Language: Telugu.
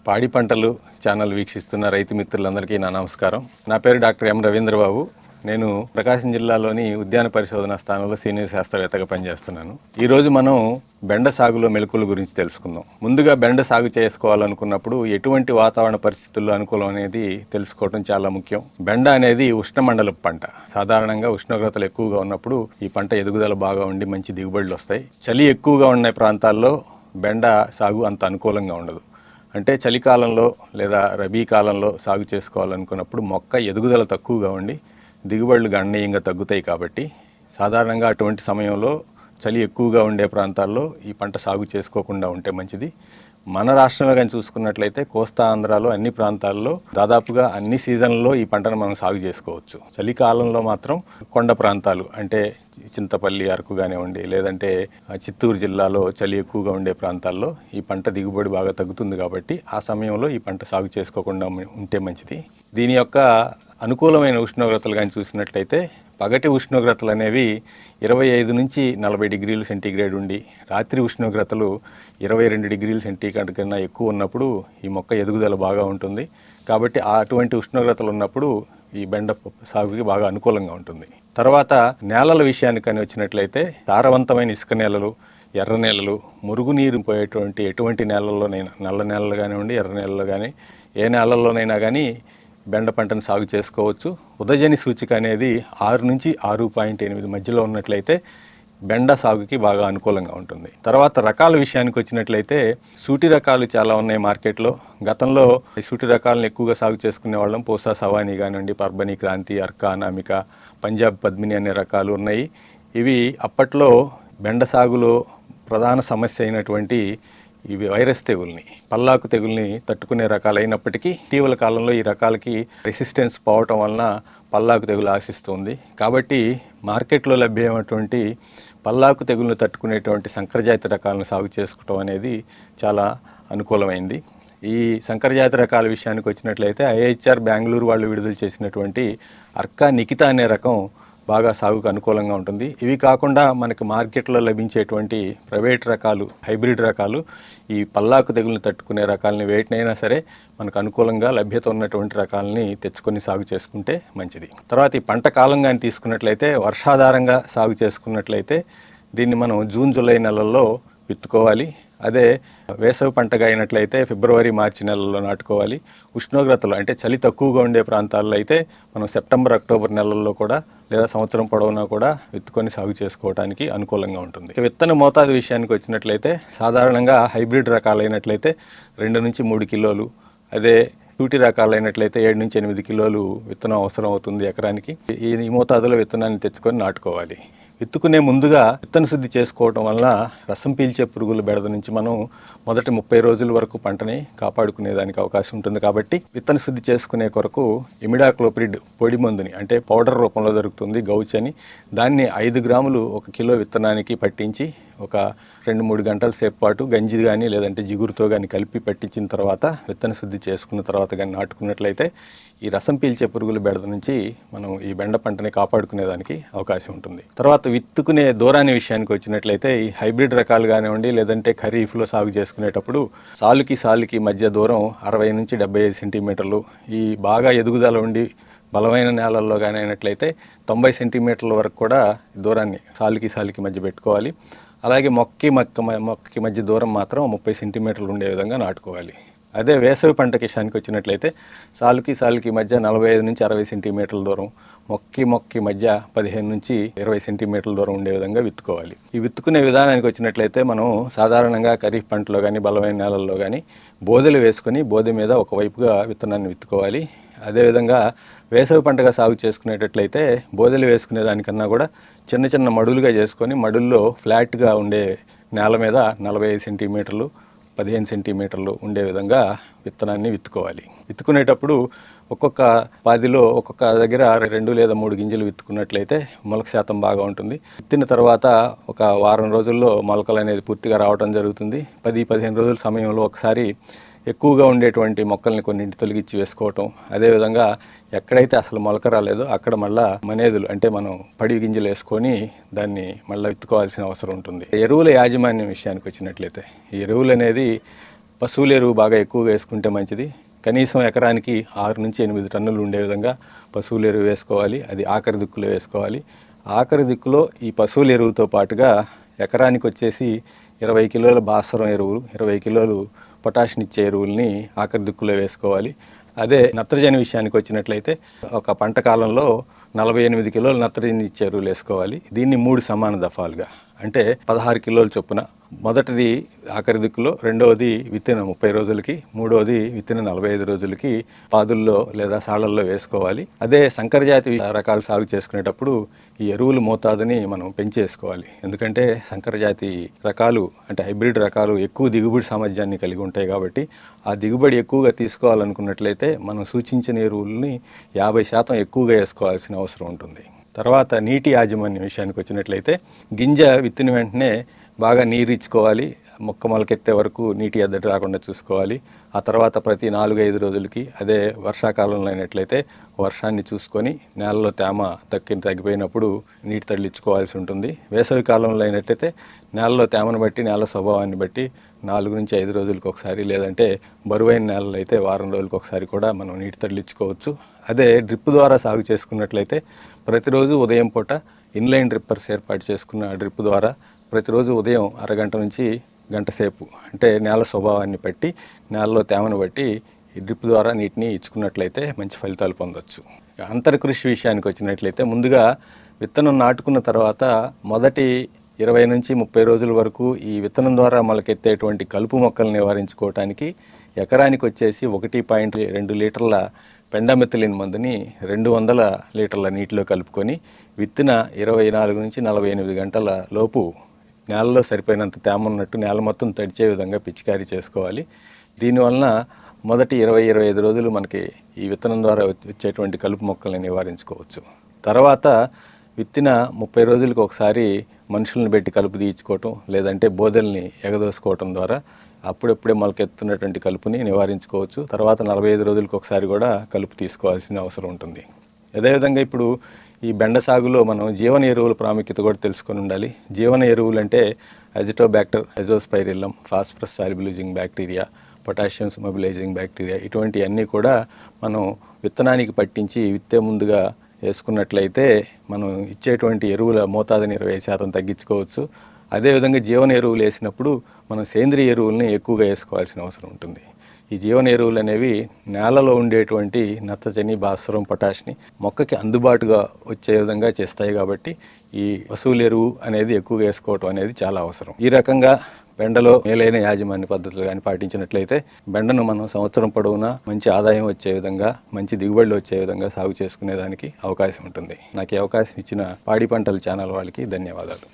పాడి పంటలు ఛానల్ వీక్షిస్తున్న రైతు మిత్రులందరికీ నా నమస్కారం. నా పేరు డాక్టర్ ఎం రవీంద్రబాబు. నేను ప్రకాశం జిల్లాలోని ఉద్యాన పరిశోధన స్థానంలో సీనియర్ శాస్త్రవేత్తగా పనిచేస్తున్నాను. ఈరోజు మనం బెండ సాగులో మెలకువల గురించి తెలుసుకుందాం. ముందుగా బెండ సాగు చేసుకోవాలనుకున్నప్పుడు ఎటువంటి వాతావరణ పరిస్థితుల్లో అనుకూలం అనేది తెలుసుకోవడం చాలా ముఖ్యం. బెండ అనేది ఉష్ణమండలపు పంట. సాధారణంగా ఉష్ణోగ్రతలు ఎక్కువగా ఉన్నప్పుడు ఈ పంట ఎదుగుదల బాగా ఉండి మంచి దిగుబడులు వస్తాయి. చలి ఎక్కువగా ఉన్న ప్రాంతాల్లో బెండ సాగు అంత అనుకూలంగా ఉండదు. అంటే చలికాలంలో లేదా రబీ కాలంలో సాగు చేసుకోవాలనుకున్నప్పుడు మొక్క ఎదుగుదల తక్కువగా ఉండి దిగుబడులు గణనీయంగా తగ్గుతాయి. కాబట్టి సాధారణంగా అటువంటి సమయంలో చలి ఎక్కువగా ఉండే ప్రాంతాల్లో ఈ పంట సాగు చేసుకోకుండా ఉంటే మంచిది. మన రాష్ట్రంలో కానీ చూసుకున్నట్లయితే కోస్తా ఆంధ్రాలో అన్ని ప్రాంతాల్లో దాదాపుగా అన్ని సీజన్లలో ఈ పంటను మనం సాగు చేసుకోవచ్చు. చలికాలంలో మాత్రం కొండ ప్రాంతాలు అంటే చింతపల్లి, అరకు కానివ్వండి, లేదంటే చిత్తూరు జిల్లాలో చలి ఎక్కువగా ఉండే ప్రాంతాల్లో ఈ పంట దిగుబడి బాగా తగ్గుతుంది. కాబట్టి ఆ సమయంలో ఈ పంట సాగు చేసుకోకుండా ఉంటే మంచిది. దీని యొక్క అనుకూలమైన ఉష్ణోగ్రతలు కానీ చూసినట్లయితే పగటి ఉష్ణోగ్రతలు అనేవి 25 నుంచి 40 డిగ్రీల సెంటీగ్రేడ్ ఉండి రాత్రి ఉష్ణోగ్రతలు 22 డిగ్రీల సెంటీగ్రేడ్ కన్నా ఎక్కువ ఉన్నప్పుడు ఈ మొక్క ఎదుగుదల బాగా ఉంటుంది. కాబట్టి అటువంటి ఉష్ణోగ్రతలు ఉన్నప్పుడు ఈ బెండ సాగుకి బాగా అనుకూలంగా ఉంటుంది. తర్వాత నేలల విషయానికి వచ్చినట్లయితే సారవంతమైన ఇసుక నేలలు, ఎర్ర నేలలు, మురుగునీరు పోయేటువంటి ఎటువంటి నేలల్లోనైనా, నల్ల నేలలు కానివ్వండి, ఎర్ర నేలలు కానీ ఏ నేలల్లోనైనా కానీ బెండ పంటను సాగు చేసుకోవచ్చు. ఉదజని సూచిక అనేది 6 నుంచి 6.8 మధ్యలో ఉన్నట్లయితే బెండ సాగుకి బాగా అనుకూలంగా ఉంటుంది. తర్వాత రకాల విషయానికి వచ్చినట్లయితే సూటి రకాలు చాలా ఉన్నాయి మార్కెట్లో. గతంలో సూటి రకాలను ఎక్కువగా సాగు చేసుకునే వాళ్ళం. పూసా సవానీ కానివ్వండి, పర్బని క్రాంతి, అర్కా, అనామిక, పంజాబ్ పద్మిని అనే రకాలు ఉన్నాయి. ఇవి అప్పట్లో బెండ సాగులో ప్రధాన సమస్య అయినటువంటి ఇవి వైరస్ తెగుల్ని, పల్లాకు తెగుల్ని తట్టుకునే రకాలైనప్పటికీ ఇటీవల కాలంలో ఈ రకాలకి రెసిస్టెన్స్ పోవటం వలన పల్లాకు తెగులు ఆశిస్తుంది. కాబట్టి మార్కెట్లో లభ్యమైనటువంటి పల్లాకు తెగులను తట్టుకునేటువంటి సంకరజాతి రకాలను సాగు చేసుకోవటం అనేది చాలా అనుకూలమైంది. ఈ సంకరజాతి రకాల విషయానికి వచ్చినట్లయితే ఐహెచ్ఆర్ బెంగళూరు వాళ్ళు విడుదల చేసినటువంటి అర్కా నిఖిత అనే రకం బాగా సాగుకు అనుకూలంగా ఉంటుంది. ఇవి కాకుండా మనకి మార్కెట్లో లభించేటువంటి ప్రైవేట్ రకాలు, హైబ్రిడ్ రకాలు, ఈ పల్లాకు తెగులను తట్టుకునే రకాలని వేటినైనా సరే మనకు అనుకూలంగా లభ్యత ఉన్నటువంటి రకాలని తెచ్చుకొని సాగు చేసుకుంటే మంచిది. తర్వాత ఈ పంట కాలం కానీ తీసుకున్నట్లయితే వర్షాధారంగా సాగు చేసుకున్నట్లయితే దీన్ని మనం జూన్, జూలై నెలల్లో విత్తుకోవాలి. అదే వేసవి పంటగా అయినట్లయితే ఫిబ్రవరి, మార్చి నెలల్లో నాటుకోవాలి. ఉష్ణోగ్రతలు అంటే చలి తక్కువగా ఉండే ప్రాంతాల్లో అయితే మనం సెప్టెంబర్, అక్టోబర్ నెలల్లో కూడా లేదా సంవత్సరం పొడవునా కూడా విత్తుకొని సాగు చేసుకోవడానికి అనుకూలంగా ఉంటుంది. విత్తన మోతాదు విషయానికి వచ్చినట్లయితే సాధారణంగా హైబ్రిడ్ రకాలైనట్లయితే 2 నుంచి 3 కిలోలు, అదే సూటి రకాలైనట్లయితే 7 నుంచి 8 కిలోలు విత్తనం అవసరం అవుతుంది ఎకరానికి. ఈ మోతాదులో విత్తనాన్ని తెచ్చుకొని నాటుకోవాలి. విత్తుకునే ముందుగా విత్తన శుద్ధి చేసుకోవటం వల్ల రసం పీల్చే పురుగుల బెడద నుంచి మనం మొదటి 30 రోజుల వరకు పంటని కాపాడుకునేదానికి అవకాశం ఉంటుంది. కాబట్టి విత్తన శుద్ధి చేసుకునే కొరకు ఇమిడాక్లోప్రిడ్ పొడి మందుని, అంటే పౌడర్ రూపంలో దొరుకుతుంది, గౌచ్ అని, దాన్ని 5 గ్రాములు 1 కిలో విత్తనానికి పట్టించి ఒక 2-3 గంటల సేపు పాటు గంజి కానీ లేదంటే జిగురుతో కానీ కలిపి పట్టించిన తర్వాత విత్తన శుద్ధి చేసుకున్న తర్వాత కానీ నాటుకున్నట్లయితే ఈ రసం పీల్చే పురుగుల బెడద నుంచి మనం ఈ బెండ పంటని కాపాడుకునేదానికి అవకాశం ఉంటుంది. తర్వాత విత్తుకునే దూరాన్ని విషయానికి వచ్చినట్లయితే ఈ హైబ్రిడ్ రకాలు కానివ్వండి, లేదంటే ఖరీఫ్లో సాగు చేసుకునేటప్పుడు సాలుకి మధ్య దూరం 60 నుంచి 75 సెంటీమీటర్లు, ఈ బాగా ఎదుగుదల ఉండి బలమైన నేలల్లో కానీ అయినట్లయితే 90 సెంటీమీటర్ల వరకు కూడా దూరాన్ని సాలుకి మధ్య పెట్టుకోవాలి. అలాగే మొక్కకి మధ్య దూరం మాత్రం 30 సెంటీమీటర్లు ఉండే విధంగా నాటుకోవాలి. అదే వేసవి పంట విషయానికి వచ్చినట్లయితే సాలుకి మధ్య 45 నుంచి 60 సెంటీమీటర్ల దూరం, మొక్కి మధ్య 15 నుంచి 20 సెంటీమీటర్ల దూరం ఉండే విధంగా విత్తుకోవాలి. ఈ విత్తుకునే విధానానికి వచ్చినట్లయితే మనం సాధారణంగా ఖరీఫ్ పంటలో కానీ బలమైన నేలల్లో కానీ బోదెలు వేసుకొని బోదె మీద ఒకవైపుగా విత్తనాన్ని విత్తుకోవాలి. అదేవిధంగా వేసవి పంటగా సాగు చేసుకునేటట్లయితే బోదెలు వేసుకునే దానికన్నా కూడా చిన్న మడులుగా చేసుకొని మడుల్లో ఫ్లాట్గా ఉండే నేల మీద 45 సెంటీమీటర్లు 15 సెంటీమీటర్లు ఉండే విధంగా విత్తనాన్ని విత్తుకోవాలి. విత్తుకునేటప్పుడు ఒక్కొక్క పాదిలో ఒక్కొక్క దగ్గర 2 లేదా 3 గింజలు విత్తుకున్నట్లయితే మొలక శాతం బాగా ఉంటుంది. విత్తిన తర్వాత ఒక వారం రోజుల్లో మొలకలు అనేది పూర్తిగా రావడం జరుగుతుంది. 10-15 రోజుల సమయంలో ఒకసారి ఎక్కువగా ఉండేటువంటి మొక్కల్ని కొన్నింటి తొలగించి వేసుకోవటం. అదేవిధంగా ఎక్కడైతే అసలు మొలక రాలేదో అక్కడ మళ్ళా మనేదులు అంటే మనం పడి గింజలు వేసుకొని దాన్ని మళ్ళీ విత్తుకోవాల్సిన అవసరం ఉంటుంది. ఎరువుల యాజమాన్యం విషయానికి వచ్చినట్లయితే ఈ ఎరువులు అనేది పశువుల ఎరువు బాగా ఎక్కువగా వేసుకుంటే మంచిది. కనీసం ఎకరానికి 6 నుంచి 8 టన్నులు ఉండే విధంగా పశువుల ఎరువు వేసుకోవాలి. అది ఆఖరి దిక్కులో వేసుకోవాలి. ఆఖరి దిక్కులో ఈ పశువుల ఎరువుతో పాటుగా ఎకరానికి వచ్చేసి 20 కిలోల భాస్వరం ఎరువులు, 20 కిలోలు పొటాషియం ఇచ్చే ఎరువుల్ని ఆఖరి దిక్కులో వేసుకోవాలి. అదే నత్రజని విషయానికి వచ్చినట్లయితే ఒక పంట కాలంలో 48 కిలోలు నత్రజని ఇచ్చే ఎరువులు వేసుకోవాలి. దీన్ని 3 సమాన దఫాలుగా, అంటే 16 కిలోల చొప్పున. మొదటిది ఆఖరి దిక్కులో, రెండవది విత్తిన 30 రోజులకి, మూడవది విత్తిన 45 రోజులకి పాదుల్లో లేదా సాళ్లల్లో వేసుకోవాలి. అదే సంకరజాతి రకాలు సాగు చేసుకునేటప్పుడు ఈ ఎరువుల మోతాదుని మనం పెంచేసుకోవాలి. ఎందుకంటే సంకరజాతి రకాలు అంటే హైబ్రిడ్ రకాలు ఎక్కువ దిగుబడి సామర్థ్యాన్ని కలిగి ఉంటాయి కాబట్టి ఆ దిగుబడి ఎక్కువగా తీసుకోవాలనుకున్నట్లయితే మనం సూచించిన ఎరువుల్ని 50% ఎక్కువగా వేసుకోవాల్సిన అవసరం ఉంటుంది. తర్వాత నీటి యాజమాన్యం విషయానికి వచ్చినట్లయితే గింజ విత్తిన వెంటనే బాగా నీరు ఇచ్చుకోవాలి. మొక్క మొలకెత్తే వరకు నీటి ఎద్దడి రాకుండా చూసుకోవాలి. ఆ తర్వాత ప్రతి 4-5 రోజులకి, అదే వర్షాకాలంలో అయినట్లయితే వర్షాన్ని చూసుకొని నేలలో తేమ తగ్గిపోయినప్పుడు నీటి తడిలించుకోవాల్సి ఉంటుంది. వేసవి కాలంలో అయినట్లయితే నేలలో తేమను బట్టి, నేల స్వభావాన్ని బట్టి 4 నుంచి 5 రోజులకు ఒకసారి, లేదంటే బరువైన నేలలు అయితే వారం రోజులకు ఒకసారి కూడా మనం నీటి తడిలించుకోవచ్చు. అదే డ్రిప్ ద్వారా సాగు చేసుకున్నట్లయితే ప్రతిరోజు ఉదయం పూట ఇన్లైన్ డ్రిప్పర్స్ ఏర్పాటు చేసుకున్న డ్రిప్ ద్వారా ప్రతిరోజు ఉదయం అరగంట నుంచి గంట సేపు, అంటే నేల స్వభావాన్ని బట్టి, నేలలో తేమను బట్టి ఈ డ్రిప్ ద్వారా నీటిని ఇచ్చుకున్నట్లయితే మంచి ఫలితాలు పొందొచ్చు. అంతర్కృషి విషయానికి వచ్చినట్లయితే ముందుగా విత్తనం నాటుకున్న తర్వాత మొదటి 20 నుంచి 30 రోజుల వరకు ఈ విత్తనం ద్వారా మొలకెత్తేటువంటి కలుపు మొక్కలు నివారించుకోవటానికి ఎకరానికి వచ్చేసి 1.2 లీటర్ల పెండామెథిలిన్ మందుని 200 లీటర్ల నీటిలో కలుపుకొని విత్తిన 24 నుంచి 48 గంటల లోపు నేలలో సరిపోయినంత తేమ ఉన్నట్టు నేల మొత్తం తడిచే విధంగా పిచికారీ చేసుకోవాలి. దీనివలన మొదటి 20-25 రోజులు మనకి ఈ విత్తనం ద్వారా వచ్చేటువంటి కలుపు మొక్కల్ని నివారించుకోవచ్చు. తర్వాత విత్తిన 30 రోజులకు ఒకసారి మనుషులను పెట్టి కలుపు తీయించుకోవటం, లేదంటే బోదెల్ని ఎగదోసుకోవటం ద్వారా అప్పుడప్పుడే మొలకెత్తున్నటువంటి కలుపుని నివారించుకోవచ్చు. తర్వాత 45 రోజులకు ఒకసారి కూడా కలుపు తీసుకోవాల్సిన అవసరం ఉంటుంది. అదేవిధంగా ఇప్పుడు ఈ బెండ సాగులో మనం జీవన ఎరువుల ప్రాముఖ్యత కూడా తెలుసుకొని ఉండాలి. జీవన ఎరువులు అంటే Azotobacter, azospirillum, phosphorus solubilising bacteria, potassium mobilising bacteria, ఇటువంటివన్నీ కూడా మనం విత్తనానికి పట్టించి విత్తే ముందుగా వేసుకున్నట్లయితే మనం ఇచ్చేటువంటి ఎరువుల మోతాదుని 20% తగ్గించుకోవచ్చు. అదేవిధంగా జీవన ఎరువులు వేసినప్పుడు మనం సేంద్రియ ఎరువుల్ని ఎక్కువగా వేసుకోవాల్సిన అవసరం ఉంటుంది. ఈ జీవన ఎరువులు అనేవి నేలలో ఉండేటువంటి నత్రజని, భాస్వరం, పొటాషియం మొక్కకి అందుబాటుగా వచ్చే విధంగా చేస్తాయి కాబట్టి ఈ పశువుల ఎరువు అనేది ఎక్కువగా వేసుకోవటం అనేది చాలా అవసరం. ఈ రకంగా బెండలో మేలైన యాజమాన్య పద్ధతులు కానీ పాటించినట్లయితే బెండను మనం సంవత్సరం పొడవునా మంచి ఆదాయం వచ్చే విధంగా, మంచి దిగుబడులు వచ్చే విధంగా సాగు చేసుకునేదానికి అవకాశం ఉంటుంది. నాకు ఈ అవకాశం ఇచ్చిన పాడి పంటల ఛానల్ వాళ్ళకి ధన్యవాదాలు.